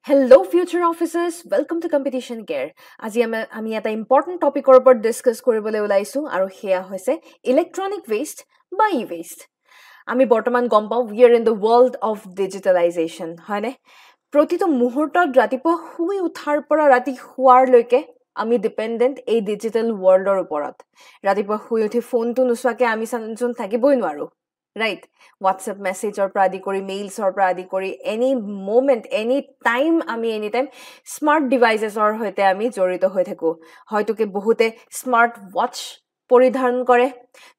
Hello future officers, welcome to Competition Care. আজি আমি এটা ইম্পৰ্টেণ্ট টপিকৰ ওপৰত ডিছকাছ কৰিবলৈ ওলাইছো আৰু সেয়া হৈছে ইলেক্ট্ৰনিক ৱেষ্ট বা ই ৱেষ্ট। আমি বৰ্তমান গম পাওঁ we are in the world of digitalization, হয়নে? প্ৰতিটো মুহূৰ্তত ৰাতিপুৱা শুই উঠাৰ পৰা ৰাতি শুৱাৰলৈকে আমি ডিপেণ্ডেণ্ট এই ডিজিটেল ৱৰ্ল্ডৰ ওপৰত। ৰাতিপুৱা শুই উঠি ফোনটো নোচোৱাকৈ আমি চানজন থাকিবই নোৱাৰো। Right, WhatsApp message or pradi kori, mails or pradi kori, any moment, any time, ami anytime smart devices or hoite ami jorito hoye thaku. Hoyto ke bahute smart watch পরিধারণ করে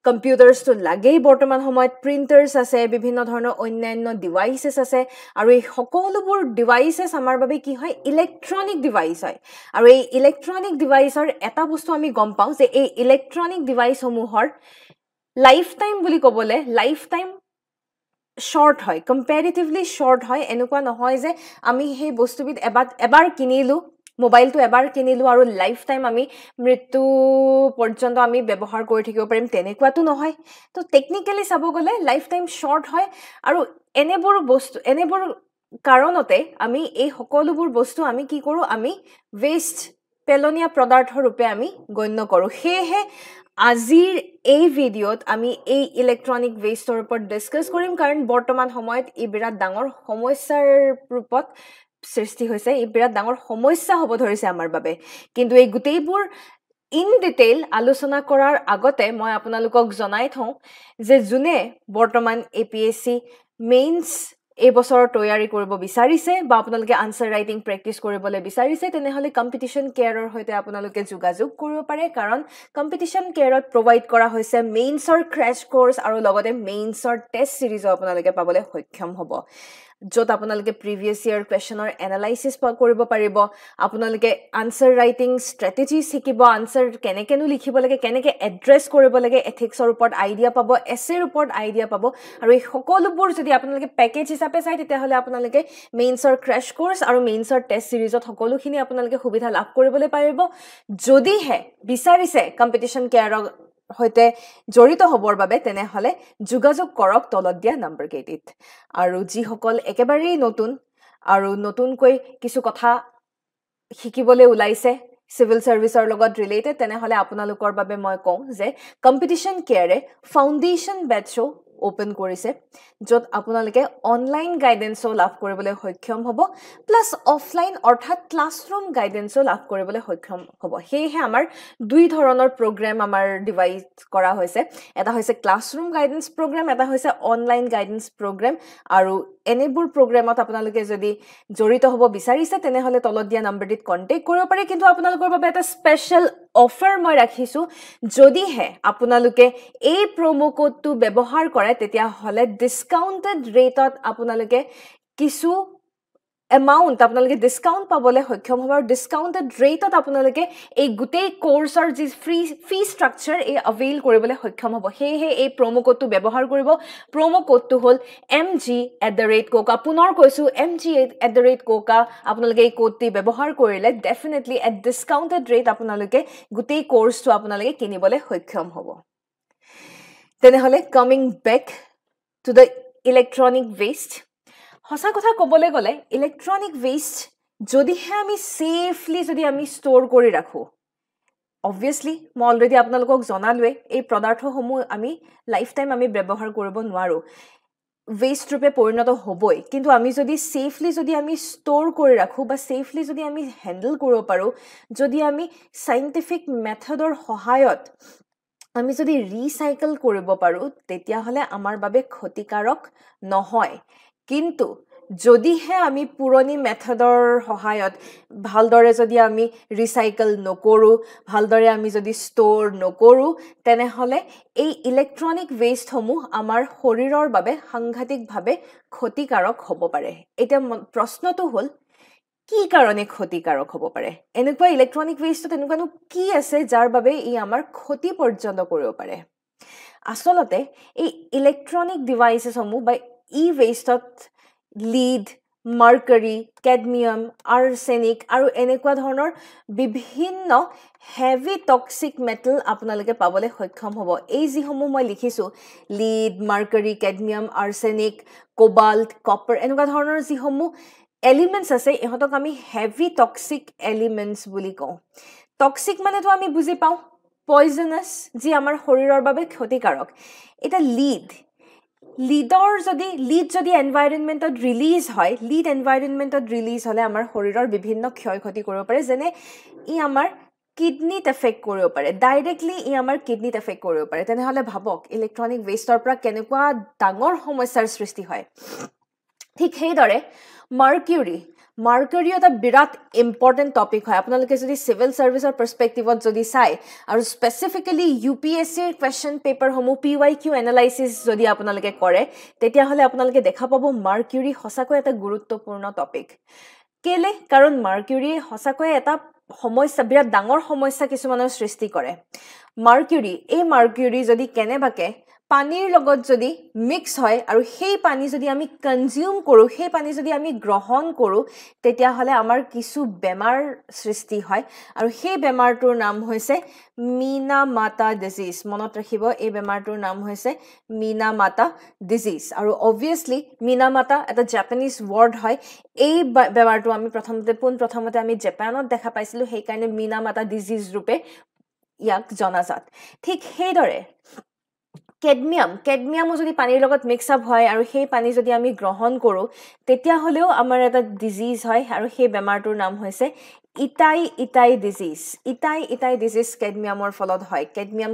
কম্পিউটারস তো লাগেই বর্তমান সময়ত প্রিন্টার্স আছে বিভিন্ন ধৰণৰ অন্যান্য devices আছে আৰু এই সকলোবোৰ ডিভাইসেস আমাৰ বাবে কি হয় ইলেক্ট্ৰনিক ডিভাইস হয় আৰু এই ইলেক্ট্ৰনিক ডিভাইসৰ এটা বস্তু আমি গম পাওঁ যে এই ইলেক্ট্ৰনিক ডিভাইসসমূহৰ লাইফটাইম বুলি ক'বলে লাইফটাইম শৰ্ট হয় কম্পেৰিটিভলি শৰ্ট হয় এনেকুৱা নহয় যে আমি সেই বস্তুবিধ এবাৰ কিনিলো মোবাইলটো এবাৰ কিনিলো আৰু লাইফটাইম আমি মৃত্যু পৰ্যন্ত আমি ব্যৱহাৰ কৰি থাকিব পাৰিম তেনেকুৱাটো নহয় তো টেকনিক্যালি চাব গলে লাইফটাইম শৰ্ট হয় আৰু এনেবোৰ কাৰণতে আমি এই সকলোবোৰ বস্তু আমি কি কৰো আমি ওয়েস্ট পেলনীয়া পদাৰ্থ ৰূপে আমি গণ্য কৰো সেয়েহে আজিৰ এই ভিডিঅ'ত আমি এই ইলেক্ট্ৰনিক ওয়েষ্টৰ ওপৰত ডিসকাস কৰিম কাৰণ বৰ্তমান সময়ত ই বিৰাট ডাঙৰ সমস্যাৰ ৰূপত সৃষ্টি হৈছে ই বিৰাট ডাঙৰ সমস্যা হ'ব ধৰিছে আমাৰ বাবে কিন্তু এই গুটেইবোৰ ইন ডিটেইল আলোচনা কৰাৰ আগতে মই আপোনালোকক জনাই থওঁ যে জুনে বৰ্তমান এপিএসসি মেইনছ এই বছৰ তৈয়াৰী কৰিব বিচাৰিছে বা আপোনালোকে আনসাৰ ৰাইটিং প্ৰেক্টিস কৰিবলৈ বিচাৰিছে তেনেহলে কম্পিটিশন কেয়াৰৰ হৈতে আপোনালোকে যোগাযোগ কৰিব পাৰে কাৰণ কম্পিটিশন কেয়াৰত প্ৰভাইড কৰা হৈছে মেইনছৰ ক্ৰ্যাশ কোৰ্স আৰু লগতে মেইনছৰ টেষ্ট সিৰিজ আপোনালোকে পাবলৈ সক্ষম হ'ব যত আপোনালোকে প্ৰিভিয়াস ইয়াৰ কোৱেশ্চনৰ এনালাইসিস কৰিব পাৰিব আপোনালোকে আনসাৰ ৰাইটিং ষ্ট্ৰেটেজি শিকিব আনসাৰ কেনেকেনো লিখিব লাগে কেনেকে এড্ৰেছ কৰিব লাগে এথিক্সৰ ওপৰত আইডিয়া পাব এছেৰ ওপৰত আইডিয়া পাব আৰু এই সকলোবোৰ যদি আপোনালোকে পেকেজ হিচাপে চাই তেতিয়াহলে আপোনালোকে মেইনছৰ ক্ৰ্যাশ কোৰ্স আৰু মেইনছৰ টেষ্ট সিৰিজত সকলোখিনি আপোনালোকে সুবিধা লাভ কৰিবলৈ পাৰিব যদিহে বিচাৰিছে কম্পিটিশন কেয়াৰৰ হয়তে জড়িত হবৰ বাবে তেনেহলে যোগাযোগ কৰক তলত দিয়া নম্বৰ কেইটিত আৰু যি সকল একেবাৰে নতুন আৰু নতুনকৈ কিছু কথা শিকিবলৈ ওলাইছে সিভিল সাৰ্ভিসৰ লগত ৰিলেটেড তেনেহলে আপোনালোকৰ বাবে মই কওঁ যে কম্পিটিশন কেয়াৰে ফাউণ্ডেশ্যন বেটচো ওপেন কৰিছে যত আপোনালোকে অনলাইন গাইডেন্সও লাভ কৰিবলৈ সক্ষম হ'ব প্লাস অফলাইন অৰ্থাৎ ক্লাছৰুম গাইডেন্সও লাভ কৰিবলৈ সক্ষম হ'ব হেহে আমাৰ দুই ধৰণৰ প্ৰগ্ৰাম আমাৰ ডিভাইড কৰা হৈছে এটা হৈছে ক্লাছৰুম গাইডেন্স প্ৰগ্ৰাম এটা হৈছে অনলাইন গাইডেন্স প্ৰগ্ৰাম আৰু এনেবোৰ প্ৰগ্ৰামত আপোনালোকে যদি জড়িত হ'ব বিচাৰিছে তেনেহলে তলত দিয়া নম্বৰটিত কন্টাক্ট কৰিব পাৰে কিন্তু আপোনালোকৰ বাবে এটা স্পেশাল অফাৰ মই ৰাখিছো যদিহে আপোনালোকে এই প্ৰমো কোডটো ব্যৱহাৰ কৰে তেতিয়া হলে ডিসকাউন্টেড ৰেটত আপোনালোকে কিছু এমাউন্ট আপোনালোকে ডিসকাউন্ট পাবলৈ সক্ষম হ'ব আৰু ডিসকাউন্টেড ৰেটত আপোনালোকে এই গুটেই কোৰ্সৰ যি ফি ষ্ট্ৰাকচাৰ এই অভেইল কৰিবলৈ সক্ষম হ'ব হেহে এই প্ৰমো কোডটো ব্যৱহাৰ কৰিব প্ৰমো কোডটো হ'ল mg@coca পুনৰ কৈছো mg@coca আপোনালোকে এই কোডটি ব্যৱহাৰ কৰিলে ডেফিনেটলি এট ডিসকাউন্টেড ৰেট আপোনালোকে গুটেই কোৰ্সটো আপোনালোকে কিনিবলৈ সক্ষম হ'ব তেনেহলে coming back to the electronic waste হসা কথা ক'বলৈ গলে ইলেক্ট্ৰনিক ওয়েষ্ট যদিহে আমি সেফলি যদি আমি ষ্ট'ৰ কৰি ৰাখো obviously মই অলৰেডি আপোনালোকক জনালোৱে এই পদাৰ্থসমূহ আমি লাইফটাইম আমি ব্যৱহাৰ কৰিব নোৱাৰো ওয়েষ্ট ৰূপে পৰিণত হ'বই কিন্তু আমি যদি সেফলি যদি আমি ষ্ট'ৰ কৰি ৰাখো বা সেফলি যদি আমি হ্যান্ডল কৰিব পাৰো যদি আমি সাইন্টিফিক মেথডৰ সহায়ত আমি যদি ৰিসাইকেল কৰিব পাৰো তেতিয়া হলে আমাৰ বাবে ক্ষতিকাৰক নহয় কিন্তু যদিহে আমি পুৰণি মেথডৰ সহায়ত ভালদৰে যদি আমি ৰিসাইকেল নকৰো ভালদৰে আমি যদি ষ্ট'ৰ নকৰো তেনেহলে এই ইলেক্ট্ৰনিক ওয়েষ্টসমূহ আমাৰ শৰীৰৰ বাবে সাংঘাতিকভাৱে ক্ষতিকাৰক হ'ব পাৰে এটা প্ৰশ্নটো হ'ল কি কাৰণে ক্ষতিকাৰক হ'ব পাৰে এনেকুৱা ইলেক্ট্ৰনিক ওয়েষ্টত এনেকুৱানো কি আছে যাৰ বাবে ই আমাৰ ক্ষতি পৰ্যন্ত কৰিব পাৰে আসলতে এই ইলেক্ট্ৰনিক ডিভাইচসমূহ বা ই ওয়েষ্টত lead, mercury, cadmium, arsenic আৰু এনেকুৱা ধৰণৰ বিভিন্ন heavy toxic metal আপোনালোকে পাবলৈ সক্ষম হ'ব এই যিসমূহ মই লিখিছো lead, mercury, cadmium, arsenic, cobalt, copper এনেকুৱা ধৰণৰ যিসমূহ এলিমেন্টস আছে ইহঁতক আমি হেভি টক্সিক এলিমেন্টস বুলি কওঁ টক্সিক মানেতো আমি বুজি পাওঁ পয়জনাছ যি আমাৰ শৰীৰৰ বাবে ক্ষতিকাৰক এটা লিড যদি এনভাইৰনমেণ্টত ৰিলিজ হয় লিড এনভাইৰনমেণ্টত ৰিলিজ হ'লে আমাৰ শৰীৰৰ বিভিন্ন ক্ষয় ক্ষতি কৰিব পাৰে যেনে ই আমাৰ কিডনিত এফেক্ট কৰিব পাৰে ডাইৰেক্টলি ই আমাৰ কিডনিত এফেক্ট কৰিব পাৰে তেনেহ'লে ভাবক ইলেক্ট্ৰনিক ৱেষ্টৰ পৰা কেনেকুৱা ডাঙৰ সমস্যাৰ সৃষ্টি হয় ঠিক সেইদৰে মাৰ্কিউৰি এটা বিৰাট ইম্পৰ্টেণ্ট টপিক হয় আপোনালোকে যদি চিভিল চাৰ্ভিচৰ পাৰ্সপেক্টিভত যদি চাই আৰু স্পেচিফিকেলি UPSCৰ কুৱেশ্যন পেপাৰসমূহ PYQ এনালাইচিছ যদি আপোনালোকে কৰে তেতিয়াহ'লে আপোনালোকে দেখা পাব মাৰ্কিউৰি সঁচাকৈ এটা গুৰুত্বপূৰ্ণ টপিক কেলে কাৰণ মাৰ্কিউৰি সঁচাকৈ এটা সমস্যা বিৰাট ডাঙৰ সমস্যা কিছুমানৰ সৃষ্টি কৰে মাৰ্কিউৰি যদি কেনেবাকে পানীৰ লগত যদি মিক্স হয় আৰু সেই পানী যদি আমি কনজিউম কৰো সেই পানী যদি আমি গ্ৰহণ কৰো তেতিয়াহ'লে আমাৰ কিছু বেমাৰ সৃষ্টি হয় আৰু সেই বেমাৰটোৰ নাম হৈছে মিনামাটা ডিজিজ মনত ৰাখিব এই বেমাৰটোৰ নাম হৈছে মিনামাটা ডিজিজ আৰু অবভিয়াসলি মিনামাটা এটা জাপানিজ ৱৰ্ড হয় এই বেমাৰটো আমি প্ৰথমতে আমি জাপানত দেখা পাইছিলো সেই কাৰণে মিনামাটা ডিজিজ ৰূপে ইয়াক জনাজাত ঠিক সেইদৰে কেডমিয়ামো যদি পানীৰ লগত মিক্স আপ হয় আৰু সেই পানী যদি আমি গ্ৰহণ কৰো তেতিয়া হলেও আমাৰ এটা ডিজিজ হয় আৰু সেই বেমাৰটোৰ নাম হৈছে ইটাই ডিজিজ কেডমিয়ামৰ ফলত হয় কেডমিয়াম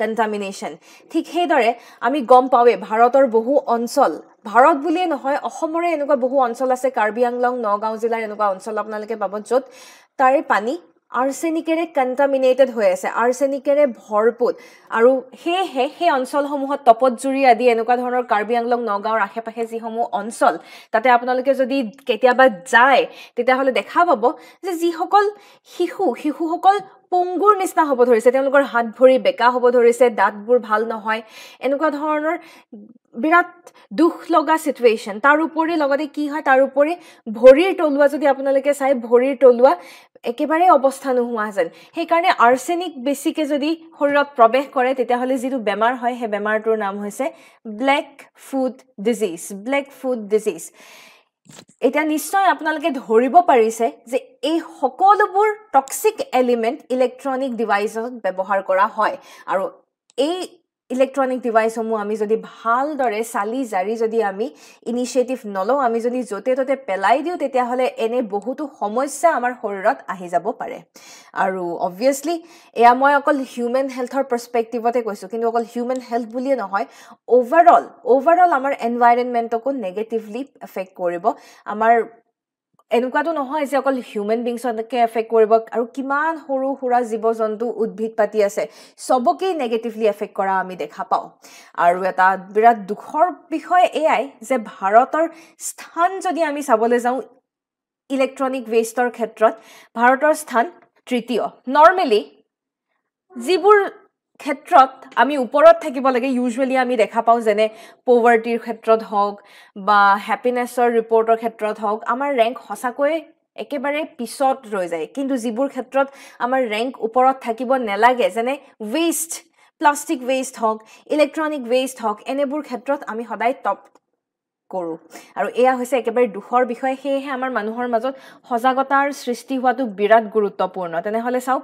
কন্টামিনেশ্যন ঠিক সেইদৰে আমি গম পাওঁৱে ভাৰতৰ বহু অঞ্চল ভাৰত বুলিয়ে নহয় অসমৰে এনেকুৱা বহু অঞ্চল আছে কাৰ্বি আংলং নগাঁও জিলাৰ এনেকুৱা অঞ্চল আপোনালোকে পাব য'ত তাৰে পানী আৰ্ছেনিকেৰে কন্টামিনেটেড হৈ আছে আৰ্ছেনিকেৰে ভৰপুৰ আৰু সেই অঞ্চলসমূহত তপতজুৰি আদি এনেকুৱা ধৰণৰ কাৰ্বি আংলং নগাঁওৰ আশে-পাশে যিসমূহ অঞ্চল তাতে আপোনালোকে যদি কেতিয়াবা যায় তেতিয়াহ'লে দেখা পাব যে যিসকল শিশুসকল পংগুৰ নিচিনা হ'ব ধৰিছে তেওঁলোকৰ হাত ভৰি বেকা হ'ব ধৰিছে দাঁতবোৰ ভাল নহয় এনেকুৱা ধৰণৰ বিৰাট দুখ লগা সিচুৱেশন তাৰ উপৰি লগতে কি হয় তাৰ উপৰি ভৰিৰ তলুৱা যদি আপোনালোকে চাই ভৰিৰ তলুৱা একেবাৰে অৱস্থা নোহোৱা যেন সেইকাৰণে আৰ্ছেনিক বেছিকে যদি শৰীৰত প্ৰৱেশ কৰে তেতিয়াহ'লে যিটো বেমাৰ হয় সেই বেমাৰটোৰ নাম হৈছে ব্লেক ফুট ডিজিজ এটা নিশ্চয় আপোনালোকে ধৰিব পাৰিছে যে এই সকলোবোৰ টক্সিক এলিমেন্ট ইলেক্ট্ৰনিক ডিভাইচত ব্যৱহাৰ কৰা হয় আৰু এই ইলেক্ট্ৰনিক ডিভাইচসমূহ আমি যদি ভালদৰে চালি জাৰি যদি আমি ইনিচিয়েটিভ নলওঁ আমি যদি য'তে ত'তে পেলাই দিওঁ তেতিয়াহ'লে এনে বহুতো সমস্যা আমাৰ শৰীৰত আহি যাব পাৰে আৰু অবভিয়াসলি এয়া মই অকল হিউমেন হেলথৰ পাৰ্সপেক্টিভতে কৈছোঁ কিন্তু অকল হিউমেন হেলথ বুলিয়ে নহয় ওভাৰঅল আমাৰ এনভাইৰনমেণ্টকো নেগেটিভলি এফেক্ট কৰিব আমাৰ এনেকুৱাটো নহয় যে অকল হিউমেন বিংছকে এফেক্ট কৰিব আৰু কিমান সৰু সুৰা জীৱ জন্তু উদ্ভিদ পাতি আছে সবকেই নেগেটিভলি এফেক্ট কৰা আমি দেখা পাওঁ আৰু এটা বিৰাট দুখৰ বিষয় এয়াই যে ভাৰতৰ স্থান যদি আমি চাবলৈ যাওঁ ইলেক্ট্ৰনিক ৱেষ্টৰ ক্ষেত্ৰত ভাৰতৰ স্থান তৃতীয় নৰ্মেলি যিবোৰ ক্ষেত্ৰত আমি ওপৰত থাকিব লাগে ইউজুৱেলি আমি দেখা পাওঁ যেনে পভাৰ্টিৰ ক্ষেত্ৰত হওক বা হ্যাপিনেছৰ ৰিপৰ্টৰ ক্ষেত্ৰত হওক আমাৰ ৰেংক সঁচাকৈ একেবাৰে পিছত ৰৈ যায় কিন্তু যিবোৰ ক্ষেত্ৰত আমাৰ ৰেংক ওপৰত থাকিব নেলাগে যেনে ৱেষ্ট প্লাষ্টিক ৱেষ্ট হওক ইলেক্ট্ৰনিক ৱেষ্ট হওক এনেবোৰ ক্ষেত্ৰত আমি সদায় টপ কৰো আৰু এয়া হৈছে একেবাৰে দুখৰ বিষয় সেয়েহে আমাৰ মানুহৰ মাজত সজাগতাৰ সৃষ্টি হোৱাটো বিৰাট গুৰুত্বপূৰ্ণ তেনেহ'লে চাওক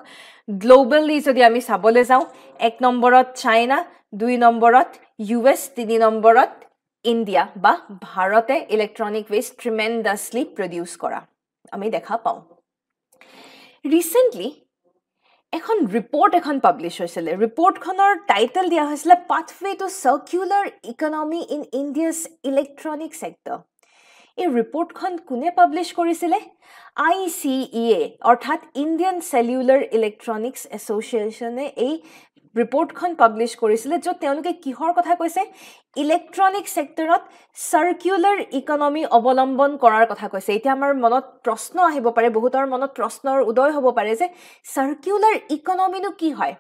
গ্লোবালি যদি আমি চাবলৈ যাওঁ 1 নম্বৰত চাইনা 2 নম্বৰত US 3 নম্বৰত ইণ্ডিয়া বা ভাৰতে ইলেক্ট্ৰনিক ৱেষ্ট ট্ৰিমেণ্ডাছলি প্ৰডিউচ কৰা আমি দেখা পাওঁ ৰিসেন্টলি এখন ৰিপৰ্ট পাব্লিছ হৈছিল ৰিপৰ্টখনৰ টাইটেল দিয়া হৈছিল pathway to circular economy in India's electronic sector এই ৰিপৰ্টখন কোনে পাব্লিছ কৰিছিল ICEA অৰ্থাৎ ইণ্ডিয়ান সেলুলাৰ ইলেক্ট্ৰনিক্স এছ'চিয়েশ্যনে এই ৰিপৰ্টখন পাব্লিছ কৰিছিল য'ত তেওঁলোকে কিহৰ কথা কৈছে ইলেক্ট্ৰনিক সেক্টৰত সাৰ্কুলাৰ ইকনমি অৱলম্বন কৰাৰ কথা কৈছে এতিয়া আমাৰ মনত প্ৰশ্ন আহিব পাৰে বহুতৰ মনত প্ৰশ্নৰ উদয় হ'ব পাৰে যে সাৰ্কুলাৰ ইকনমিনো কি হয়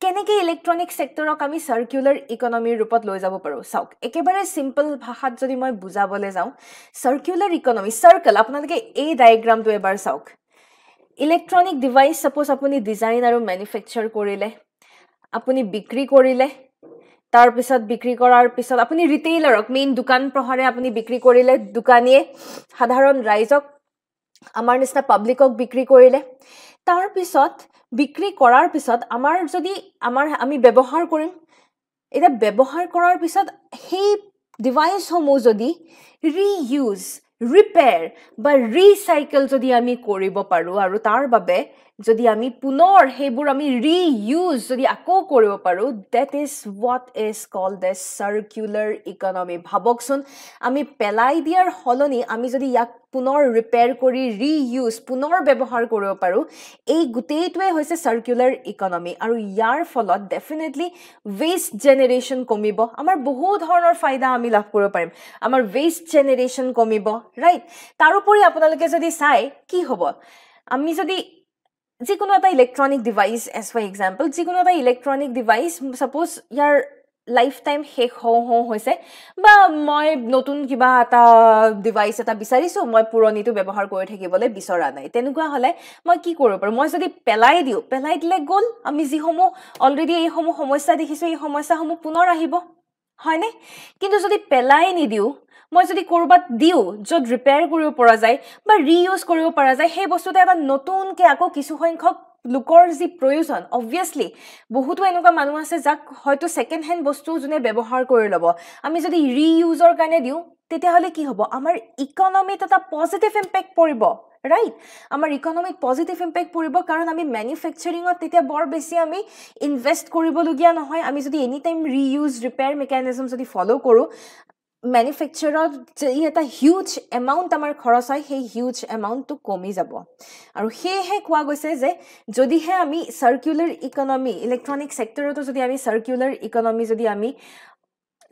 কেনেকৈ ইলেক্ট্ৰনিক সেক্টৰক আমি সাৰ্কুলাৰ ইকনমিৰ ৰূপত লৈ যাব পাৰো চাওক একেবাৰে সিম্পল ভাষাত যদি মই বুজাবলৈ যাওঁ সাৰ্কুলাৰ ইকনমি সাৰ্কেল আপোনালোকে এই ডায়াগ্ৰামটো এবাৰ চাওক ইলেক্ট্ৰনিক ডিভাইচ সাপোজ আপুনি ডিজাইন আৰু ম্যানুফ্যাকচাৰ কৰিলে আপুনি বিক্ৰী কৰিলে তাৰ পিছত বিক্ৰী কৰাৰ পিছত আপুনি ৰিটেইলাৰক মেইন দোকান প্ৰহাৰে আপুনি বিক্ৰী কৰিলে দোকানীয়ে সাধাৰণ ৰাইজক আমাৰ নিচিনা পাব্লিকক বিক্ৰী কৰিলে তাৰ পিছত বিক্ৰী কৰাৰ পিছত আমাৰ যদি আমি ব্যৱহাৰ কৰিম এটা ব্যৱহাৰ কৰাৰ পিছত সেই ডিভাইস সমূহ যদি ৰিইউজ ৰিপেয়াৰ বা ৰিসাইকেল যদি আমি কৰিব পাৰো আৰু তাৰ বাবে যদি আমি পুনৰ হেবোৰ আমি ৰিইউজ যদি আকৌ কৰিব পাৰো that is what is called the circular economy ভাবকচোন আমি পেলাই দিয়াৰ হলনি আমি যদি ইয়াক পুনৰ ৰিপেয়াৰ কৰি ৰিইউজ পুনৰ ব্যৱহাৰ কৰিব পাৰো এই গুটেইটোৱে হৈছে সাৰ্কুলাৰ ইকনমি আৰু ইয়াৰ ফলত ডেফিনেটলি ওয়েষ্ট জেনাৰেশন কমিব আমাৰ বহু ধৰণৰ ফায়দা আমি লাভ কৰিব পাৰিম আমাৰ ওয়েষ্ট জেনাৰেশন কমিব ৰাইট তাৰোপৰি আপোনালোকে যদি চাই কি হ'ব আমি যদি যিকোনো এটা electronic device as for example যিকোনো এটা ইলেক্ট্ৰনিক ডিভাইস সাপোজ ইয়াৰ লাইফ টাইম শেষ হৈছে বা মই নতুন কিবা এটা ডিভাইস এটা বিচাৰিছো মই পুৰণিটো ব্যৱহাৰ কৰি থাকিবলৈ বিচৰা নাই তেনেকুৱা হলে মই কি কৰিব পাৰো মই যদি পেলাই দিলে গল আমি যিসমূহ অলৰেডি এই সমূহ সমস্যা দেখিছো এই সমস্যাসমূহ পুনৰ আহিব হয়নে কিন্তু যদি পেলাই নিদিও মই যদি কৰবাত দিও যত ৰিপেয়াৰ কৰিব পৰা যায় বা ৰিইউজ কৰিব পৰা যায় সেই বস্তুটো এটা নতুনকে আকৌ কিছু সংখ্যক লোকৰ যি প্ৰয়োজন অবভিয়াসলি বহুতো এনেকুৱা মানুহ আছে যাক হয়তো সেকেন্ড হ্যান্ড বস্তু জুনে ব্যৱহাৰ কৰি লব আমি যদি ৰিইউজৰ কাৰণে দিও তেতিয়া হলে কি হ'ব আমাৰ ইকনমিত এটা পজিটিভ ইম্প্যাক্ট পৰিব ৰাইট আমাৰ ইকনমিত পজিটিভ ইম্প্যাক্ট পৰিব কাৰণ আমি ম্যানুফ্যাকচাৰিংত তেতিয়া বৰ বেছি আমি ইনভেস্ট কৰিবলগীয়া নহয় আমি যদি any time reuse repair mechanism যদি ফলো কৰো ম্যানুফ্যাকচাৰত এটা হিউজ এমাউন্ট আমাৰ খৰচ হয় সেই হিউজ এমাউন্টটো কমি যাব আৰু হেহে কোৱা গৈছে যে যদিহে আমি সাৰ্কুলাৰ ইকনমি ইলেক্ট্ৰনিক সেক্টৰতো যদি আমি সাৰ্কুলাৰ ইকনমি যদি আমি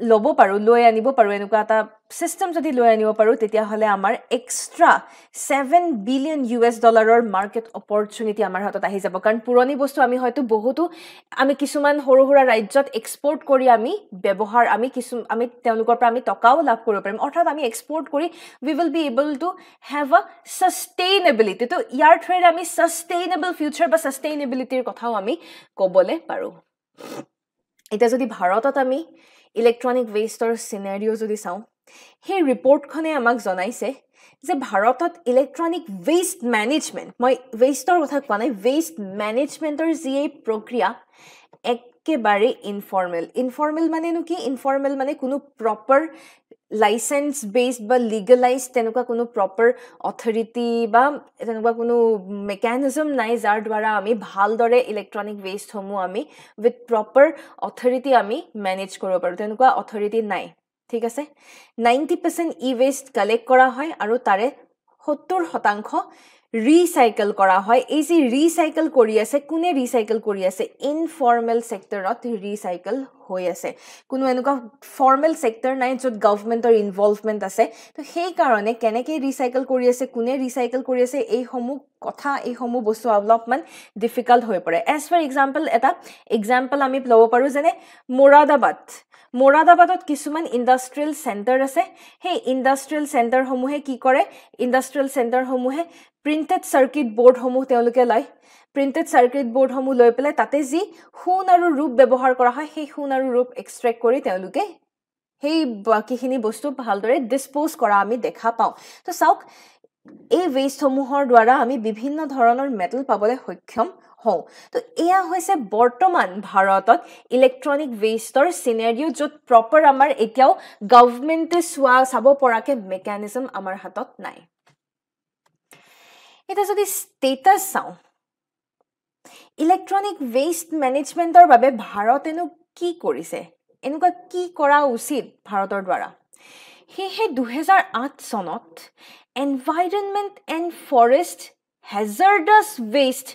লব পাৰো লৈ আনিব পাৰো এনেকুৱা এটা সিস্টেম যদি লৈ আনিব পাৰো তেতিয়া হলে আমাৰ এক্সট্ৰা $7 বিলিয়ন মাৰ্কেট অপৰচুনিটি আমাৰ হাতত আহি যাব কাৰণ পুৰণি বস্তু আমি হয়তো বহুতো আমি কিছুমান সৰুহুৰা ৰাজ্যত এক্সপোৰ্ট কৰি আমি ব্যৱহাৰ আমি তেওঁলোকৰ পৰা আমি টকাও লাভ কৰিব পাৰিম অৰ্থাৎ আমি এক্সপোৰ্ট কৰি we will be able to have a sustainability তো ইয়াৰ থ্ৰেড আমি সাস্টেইনেবল ফিউচাৰ বা সাস্টেইনেবিলিটিৰ কথাও আমি কবলে পাৰো এটা যদি ভাৰতত আমি ইলেক্ট্ৰনিক ওয়েষ্টৰ সিনাৰিও যদি চাও সেই ৰিপৰ্টখনে আমাক জনাইছে যে ভাৰতত ইলেক্ট্ৰনিক ওয়েষ্ট ম্যানেজমেন্ট মই ওয়েষ্টৰ কথা কোৱা নাই ওয়েষ্ট ম্যানেজমেন্টৰ যি এই প্ৰক্ৰিয়া একেবাৰে ইনফৰ্মেল মানে কি ইনফৰ্মেল মানে কোনো প্ৰপাৰ লাইসেন্স বেসড বা লিগেলাইজ তেনেকুৱা কোনো প্ৰপাৰ অথৰিটি বা তেনেকুৱা কোনো মেকানিজম নাই যাৰ দ্বাৰা আমি ভালদৰে ইলেক্ট্ৰনিক ওয়েষ্ট সমূহ আমি উইথ প্ৰপাৰ অথৰিটি আমি মেনেজ কৰিব পাৰো তেনেকুৱা অথৰিটি নাই ঠিক আছে 90% ই ওয়েষ্ট কালেক্ট কৰা হয় আৰু তাৰে 70% ৰিসাইকেল কৰা হয় এই যে ৰিসাইকেল কৰি আছে কোনে ৰিসাইকেল কৰি আছে ইনফৰ্মেল সেক্টৰত ৰিসাইকেল হৈ আছে কোনো এনেকুৱা ফৰ্মেল সেক্টৰ নাই যত গভৰ্নমেন্টৰ ইনভলভমেন্ট আছে তো সেই কাৰণে কেনেকৈ ৰিসাইকেল কৰি আছে কোনে ৰিসাইকেল কৰি আছে এই সমূহ কথা এই সমূহ বস্তু অলপমান ডিফিকাল্ট হৈ পৰে এজ ফৰ এক্সাম্পল আমি লব পাৰো যেনে মোৰাদাবাদত কিছুমান ইন্ডাষ্ট্ৰিয়েল সেন্টাৰ আছে সেই ইন্ডাষ্ট্ৰিয়েল সেন্টাৰ সমূহে কি কৰে ইন্ডাষ্ট্ৰিয়েল সেন্টাৰ সমূহে প্ৰিন্টেড সাৰ্কিট বোৰ্ড সমূহ তেওঁলোকে লয় প্ৰিন্টেড সাৰ্কিট বোৰ্ড সমূহ লৈ পেলাই তাতে যি সোণ আৰু ৰূপ ব্যৱহাৰ কৰা হয় সেই সোণ আৰু ৰূপ এক্সট্ৰেক্ট কৰি তেওঁলোকে সেই বাকিখিনি বস্তু ভালদৰে ডিসপোজ কৰা আমি দেখা পাওঁ তো চাওক এই ওয়েষ্ট সমূহৰ দ্বাৰা আমি বিভিন্ন ধৰণৰ মেটেল পাবলৈ সক্ষম হওঁ তো এয়া হৈছে বৰ্তমান ভাৰতত ইলেক্ট্ৰনিক ওয়েষ্টৰ সিনাৰিও যত প্ৰপাৰ আমাৰ এতিয়াও গভৰ্নমেন্টে চাব পৰাকে মেকানিজম আমাৰ হাতত নাই এটা যদি স্টেটাস চাওঁ ইলেক্ট্ৰনিক ওয়েষ্ট ম্যানেজমেন্টৰ বাবে ভাৰতেনো কি কৰিছে এনেকুৱা কি কৰা উচিত ভাৰতৰ দ্বাৰা হেহে 2008 চনত environment and forest hazardous waste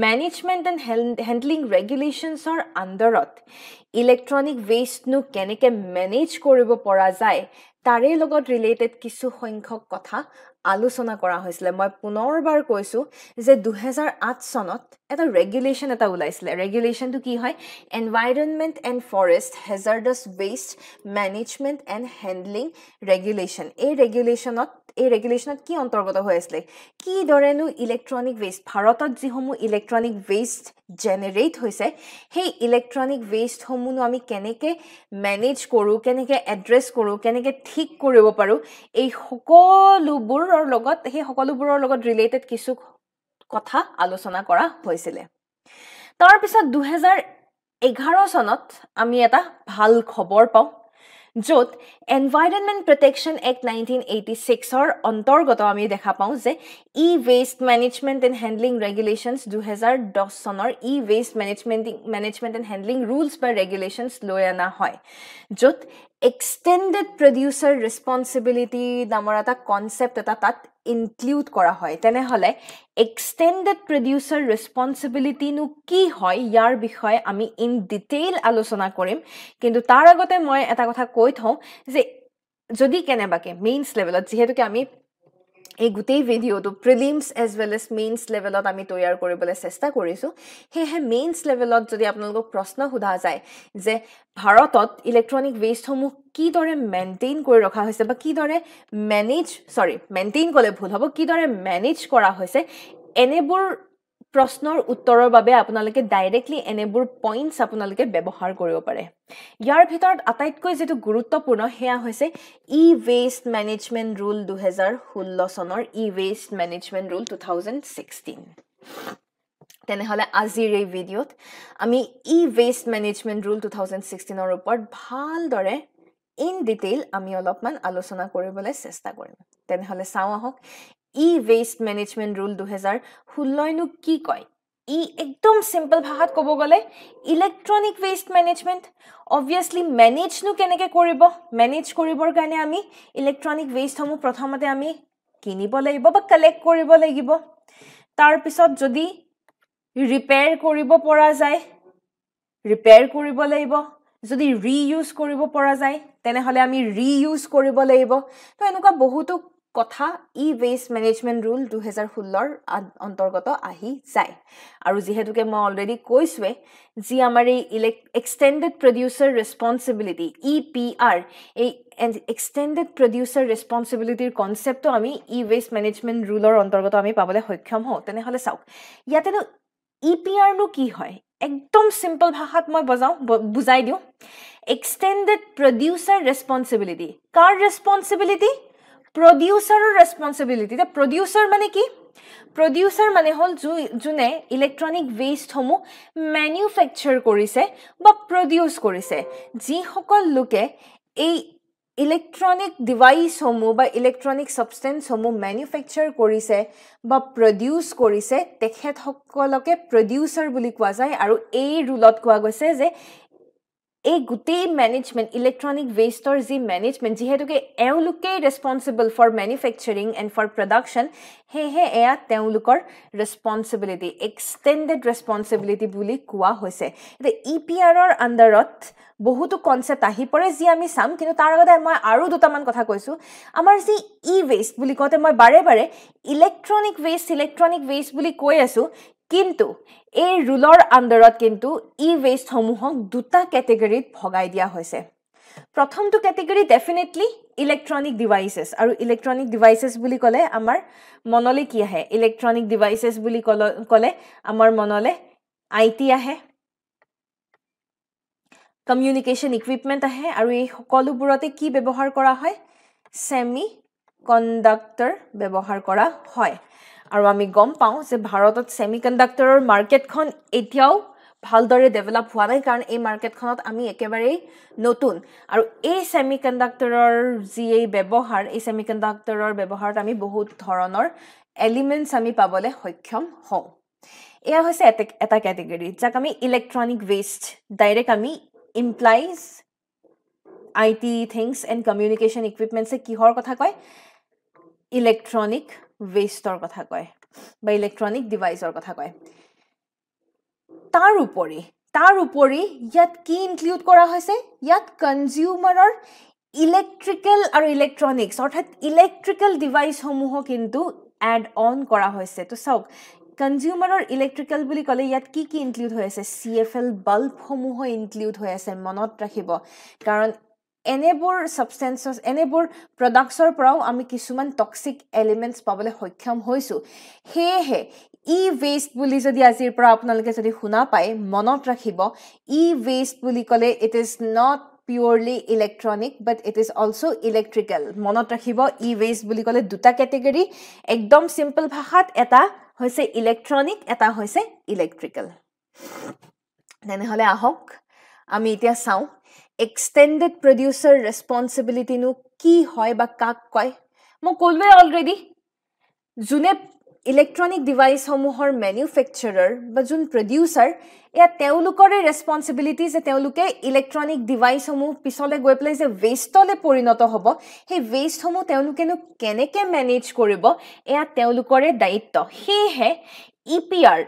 management and handling regulations are underত electronic waste nu কেনেকে manage কৰিব পৰা যায় তাৰে লগত ৰিলেটেড কিছু সংখ্যক কথা আলোচনা কৰা হৈছিল মই পুনৰবাৰ কৈছো যে 2008 চনত এটা ৰেগুলেশন এটা ওলাইছিল ৰেগুলেশনটো কি হয় environment and forest hazardous waste management and handling regulation এই ৰেগুলেশনত কি অন্তৰ্গত হৈ আছিল কি দৰেনো ইলেক্ট্ৰনিক ওয়েষ্ট ভাৰতত যিসমূহ ইলেক্ট্ৰনিক ওয়েষ্ট জেনাৰেট হৈছে সেই ইলেক্ট্ৰনিক ওয়েষ্ট সমূহ আমি কেনেকে মেনেজ কৰো কেনেকে এড্ৰেছ কৰো কেনেকে ঠিক কৰিব পাৰো এই সকলোবোৰৰ লগত ৰিলেটেড কিছু কথা আলোচনা কৰা হৈছিল তাৰ পিছত 2011 চনত আমি এটা ভাল খবৰ পাওঁ য'ত এনভাইৰনমেন্ট প্ৰটেকচন এক্ট 1986 ৰ অন্তৰ্গত আমি দেখা পাওঁ যে E waste management and handling regulations 2010 চনৰ E waste management and handling rules বা ৰেগুলেশনছ লৈ অনা হয় য'ত এক্সটেন্ডেড প্ৰডিউচাৰ ৰেসপন্সিবিলিটি নামৰ এটা কনসেপ্ট এটা তাত ইনক্লুড কৰা হয় তেনেহলে এক্সটেন্ডেড প্ৰডিউচাৰ ৰেসপন্সিবিলিটি নো কি হয় ইয়াৰ বিষয়ে আমি ইন ডিটেইল আলোচনা কৰিম কিন্তু তাৰ আগতে মই এটা কথা কৈ থওঁ যে যদি কেনেবাকে মেইনছ লেভেলত যেহেতুকে আমি এই গোটেই ভিডিওটো prelims as well as mains লেভেলত আমি তৈয়াৰ কৰিবলৈ চেষ্টা কৰিছো হেহে মেইনছ লেভেলত যদি আপোনালোকক প্ৰশ্ন সোধা যায় যে ভাৰতত ইলেক্ট্ৰনিক ওয়েষ্টসমূহ কি দৰে মেইনটেইন কৰি ৰখা হৈছে বা কি দৰে মেইনটেইন কলে ভুল হ'ব কি দৰে মেনেজ কৰা হৈছে এনেবোৰ প্ৰশ্নৰ উত্তৰৰ বাবে আপোনালোকে ডাইৰেক্টলি এনেবোৰ পইণ্টছ আপোনালোকে ব্যৱহাৰ কৰিব পাৰে ইয়াৰ ভিতৰত আটাইতকৈ যেটো গুৰুত্বপূৰ্ণ হেয়া হৈছে ই ওয়েষ্ট মেনেজমেন্ট ৰুল 2016 চনৰ ই ওয়েষ্ট মেনেজমেন্ট ৰুল 2016 তেনেহলে আজিৰ এই ভিডিওত আমি ই ওয়েষ্ট মেনেজমেন্ট ৰুল 2016 ৰ ওপৰত ভালদৰে ইন ডিটেইল আমি অলপমান আলোচনা কৰিবলৈ চেষ্টা কৰিম তেনেহলে চাওঁ আহক ই ওয়েষ্ট মেনেজমেন্ট ৰুল 2016 নো কি কয় ই একদম সিম্পল ভাষাত ক'ব গলে electronic waste management obviously manage নো কেনেকে কৰিব মেনেজ কৰিবৰ কাৰণে আমি ইলেক্ট্ৰনিক ওয়েষ্ট সমূহ প্ৰথমতে আমি কিনিব লাগিব বা কালেক্ট কৰিব লাগিব তাৰ পিছত যদি ৰিপেয়াৰ কৰিব পৰা যায় ৰিপেয়াৰ কৰিব লাগিব যদি ৰিইউজ কৰিব পৰা যায় তেনেহলে আমি ৰিইউজ কৰিব লাগিব তো এনেকুৱা বহুতো কথা ই ওয়েষ্ট মেনেজমেন্ট ৰুল 2016 ৰ অন্তৰ্গত আহি যায় আৰু যেহেতুকে মই অলৰেডি কৈছোৱে যি আমাৰ এই এক্সটেন্ডেড প্ৰডিউচাৰ ৰেসপন্সিবিলিটি ইপিআৰ এই এক্সটেন্ডেড প্ৰডিউচাৰ ৰেসপন্সিবিলিটিৰ কনসেপ্টটো আমি ই ওয়েষ্ট মেনেজমেন্ট ৰুলৰ অন্তৰ্গত আমি পাবলৈ সক্ষম হওঁ তেনেহলে চাওক ইয়াতেনো ইপিআৰ নো কি হয় একদম সিম্পল ভাষাত মই বুজাই দিও এক্সটেন্ডেড প্ৰডিউচাৰ ৰেসপন্সিবিলিটি কাৰ responsibility producer responsibility the producer মানে কি producer মানে হল জুনে ইলেক্ট্ৰনিক ওয়েষ্ট সমূহ ম্যানুফ্যাকচাৰ কৰিছে বা প্ৰডিউস কৰিছে যি সকল লোকে এই ইলেক্ট্ৰনিক ডিভাইস সমূহ বা ইলেক্ট্ৰনিক সাবস্টেন্স সমূহ ম্যানুফ্যাকচাৰ কৰিছে বা প্ৰডিউস কৰিছে তেখেত সকলকে প্ৰডিউসাৰ বুলি কোৱা যায় আৰু এই ৰুলত কোৱা গৈছে যে এই গোটেই ম্যানেজমেন্ট ইলেক্ট্ৰনিক ওয়েষ্টৰ যি ম্যানেজমেন্ট যেহেতুকে এওঁলোকে ৰেসপন্সিবল ফৰ ম্যানুফ্যাকচাৰিং এণ্ড ফৰ প্ৰডাকশন হেহে এয়া তেওঁলোকৰ ৰেসপন্সিবিলিটি এক্সটেন্ডেড ৰেসপন্সিবিলিটি বুলি কোৱা হৈছে এতিয়া ইপিআৰ ৰ আন্ডাৰত বহুতো কনসেপ্ট আহি পৰে যি আমি চাম কিন্তু তাৰ আগতে মই আৰু দুটামান কথা কৈছো আমাৰ যি ই ওয়েষ্ট বুলি কওঁতে মই বাৰে বাৰে ইলেক্ট্ৰনিক ওয়েষ্ট বুলি কৈ আছো কিন্তু এই ৰুলৰ আন্ডাৰত কিন্তু ই ওয়েষ্ট সমূহক দুটা ক্যাটেগৰীত ভগাই দিয়া হৈছে প্ৰথমটো ক্যাটেগৰী ডেফিনেটলি ইলেক্ট্ৰনিক ডিভাইসেস আৰু ইলেক্ট্ৰনিক ডিভাইসেস বুলি ক'লে আমাৰ মনলে কি আহে ইলেক্ট্ৰনিক ডিভাইসেস বুলি ক'লে আমাৰ মনলে আইটি আহে কমিউনিকেশন ইকুইপমেন্ট আহে আৰু এই সকলোবোৰতে কি ব্যৱহাৰ কৰা হয় সেমি কন্ডাক্টৰ ব্যৱহাৰ কৰা হয় আৰু আমি গম পাওঁ যে ভাৰতত সেমিকন্ডাক্টৰৰ মাৰ্কেটখন এতিয়াও ভালদৰে ডেভেলপ হোৱা নাই কাৰণ এই মাৰ্কেটখনত আমি একেবাৰে নতুন আৰু এই সেমিকন্ডাক্টৰৰ যি এই ব্যৱহাৰ এই সেমিকন্ডাক্টৰৰ ব্যৱহাৰত আমি বহুত ধৰণৰ এলিমেন্টস আমি পাবলৈ সক্ষম হওঁ এয়া হৈছে এটা ক্যাটেগৰী যাক আমি ইলেক্ট্ৰনিক ওয়েষ্ট ডাইৰেক্ট আমি implies IT things and communication equipments কিহৰ কথা কয় ইলেক্ট্ৰনিক ওয়েষ্টৰ কথা কয় বা ইলেক্ট্ৰনিক ডিভাইসৰ কথা কয় তাৰ উপৰি ইয়াত কি ইনক্লুড কৰা হৈছে ইয়াত কনজিউমাৰৰ ইলেক্ট্ৰিকেল আৰু ইলেক্ট্ৰনিক্স অৰ্থাৎ ইলেক্ট্ৰিকেল ডিভাইচসমূহ কিন্তু এড অন কৰা হৈছে তো চাওক কনজিউমাৰৰ ইলেক্ট্ৰিকেল বুলি ক'লে ইয়াত কি কি ইনক্লুড হৈ আছে CFL বাল্বসমূহ ইনক্লুড হৈ আছে মনত ৰাখিব কাৰণ এনেবোৰ সাবষ্টেন্সেস এনেবোৰ প্ৰডাক্টছৰ পৰাও আমি কিছুমান টক্সিক এলিমেন্টছ পাবলৈ সক্ষম হৈছো হেহে ই-ওয়েষ্ট বুলি যদি আজিৰ পৰা আপোনালোকে যদি শুনা পায় মনত ৰাখিব ই-ওয়েষ্ট বুলি ক'লে it is not purely electronic but it is also electrical মনত ৰাখিব ই-ওয়েষ্ট বুলি ক'লে দুটা ক্যাটেগৰী একদম সিম্পল ভাষাত এটা হৈছে ইলেক্ট্ৰনিক এটা হৈছে ইলেক্ট্ৰিকেল তেনেহলে আহক আমি এতিয়া চাও extended producer responsibility nu ki hoy ba kak koy mo kolwe already june electronic device homuhor manufacturer ba jun producer ya teulukore responsibility je teuluke electronic device homu pisole goi play je waste le porinoto hobo he waste homu teuluke nu keneke manage koribo ya teulukore daitto he he EPR